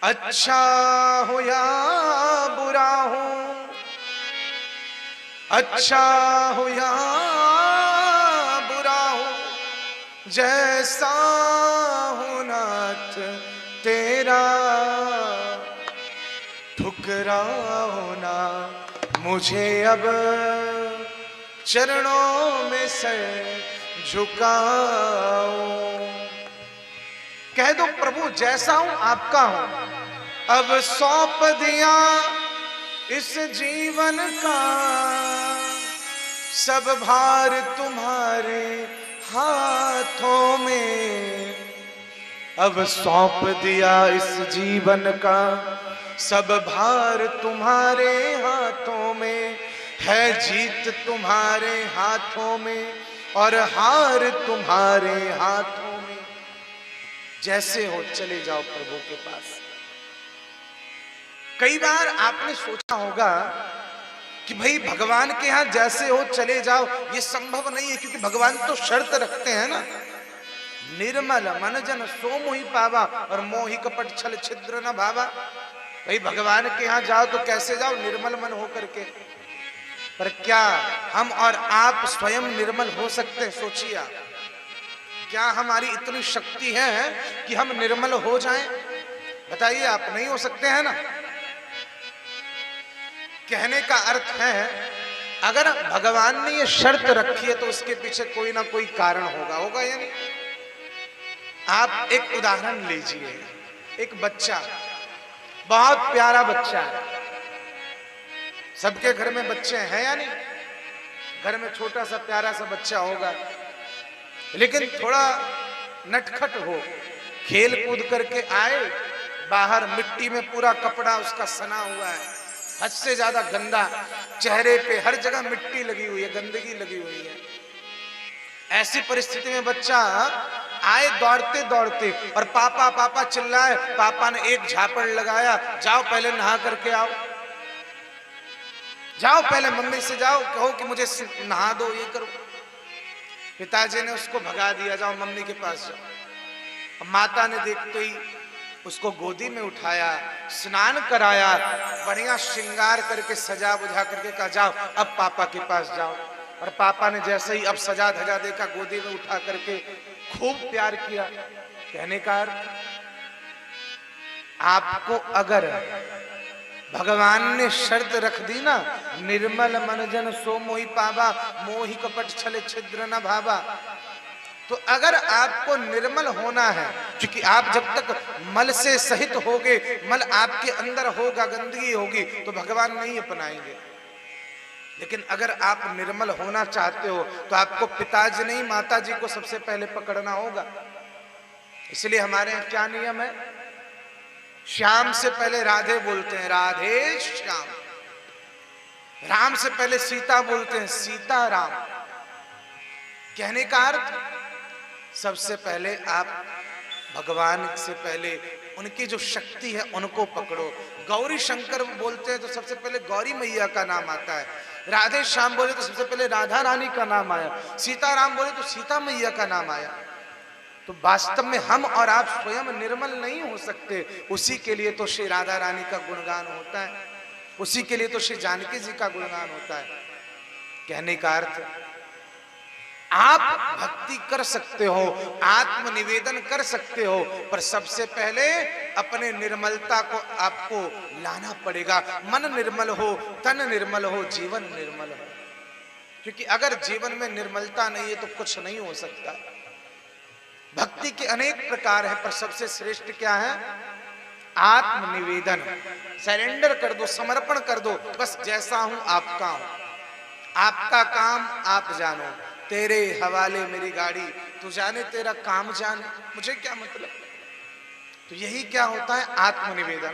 अच्छा हो या बुरा हो, अच्छा हो या बुरा हो, जैसा हो नाथ तेरा, ठुकराओ ना मुझे अब चरणों में सर झुकाओ। कह दो प्रभु जैसा हूं आपका हूं, अब सौंप दिया इस जीवन का सब भार तुम्हारे हाथों में, अब सौंप दिया इस जीवन का सब भार तुम्हारे हाथों में, है जीत तुम्हारे हाथों में और हार तुम्हारे हाथों में। जैसे हो चले जाओ प्रभु के पास। कई बार आपने सोचा होगा कि भाई भगवान के यहां जैसे हो चले जाओ, ये संभव नहीं है, क्योंकि भगवान तो शर्त रखते हैं ना, निर्मल मन जन सो मोहि पावा और मोहि कपट छल छिद्र न भावा। भाई भगवान के यहां जाओ तो कैसे जाओ? निर्मल मन होकर के। पर क्या हम और आप स्वयं निर्मल हो सकते हैं? सोचिए आप, क्या हमारी इतनी शक्ति है कि हम निर्मल हो जाएं? बताइए आप, नहीं हो सकते हैं ना। कहने का अर्थ है, अगर भगवान ने ये शर्त रखी है तो उसके पीछे कोई ना कोई कारण होगा, होगा या नहीं? आप एक उदाहरण लीजिए, एक बच्चा, बहुत प्यारा बच्चा है, सबके घर में बच्चे हैं या नहीं? घर में छोटा सा प्यारा सा बच्चा होगा, लेकिन थोड़ा नटखट हो, खेल कूद करके आए, बाहर मिट्टी में पूरा कपड़ा उसका सना हुआ है, हद से ज्यादा गंदा, चेहरे पे हर जगह मिट्टी लगी हुई है, गंदगी लगी हुई है। ऐसी परिस्थिति में बच्चा आए दौड़ते दौड़ते और पापा पापा चिल्लाए, पापा ने एक झापड़ लगाया, जाओ पहले नहा करके आओ, जाओ पहले मम्मी से जाओ, कहो कि मुझे नहा दो, ये करो। पिताजी ने उसको भगा दिया, जाओ मम्मी के पास जाओ। माता ने देखते ही उसको गोदी में उठाया, स्नान कराया, बढ़िया श्रृंगार करके सजा बुझा करके कहा जाओ अब पापा के पास जाओ। और पापा ने जैसे ही अब सजा धजा देखा, गोदी में उठा करके खूब प्यार किया। कहने का अर्थ, आपको अगर भगवान ने शर्त रख दी ना, निर्मल मन जन सो मोहि पावा, मोहि कपट छल छिद्र न भावा, तो अगर आपको निर्मल होना है, क्योंकि आप जब तक मल से सहित होगे, मल आपके अंदर होगा, गंदगी होगी, तो भगवान नहीं अपनाएंगे। लेकिन अगर आप निर्मल होना चाहते हो तो आपको पिताजी नहीं माताजी को सबसे पहले पकड़ना होगा। इसलिए हमारे यहाँ क्या नियम है? श्याम से पहले राधे बोलते हैं, राधे श्याम। राम से पहले सीता बोलते हैं, सीता राम। कहने का अर्थ, सबसे पहले आप भगवान से पहले उनकी जो शक्ति है उनको पकड़ो। गौरी शंकर बोलते हैं तो सबसे पहले गौरी मैया का नाम आता है, राधे श्याम बोले तो सबसे पहले राधा रानी का नाम आया, सीता राम बोले तो सीता मैया का नाम आया। तो वास्तव में हम और आप स्वयं निर्मल नहीं हो सकते, उसी के लिए तो श्री राधा रानी का गुणगान होता है, उसी के लिए तो श्री जानकी जी का गुणगान होता है। कहने का अर्थ, आप भक्ति कर सकते हो, आत्मनिवेदन कर सकते हो, पर सबसे पहले अपने निर्मलता को आपको लाना पड़ेगा। मन निर्मल हो, तन निर्मल हो, जीवन निर्मल हो। क्योंकि अगर जीवन में निर्मलता नहीं है तो कुछ नहीं हो सकता। भक्ति के अनेक प्रकार हैं, पर सबसे श्रेष्ठ क्या है? आत्मनिवेदन। सरेंडर कर दो, समर्पण कर दो, बस जैसा हूं आपका हूं, आपका काम आप जानो, तेरे हवाले मेरी गाड़ी, तू जाने तेरा काम जाने, मुझे क्या मतलब। तो यही क्या होता है? आत्मनिवेदन।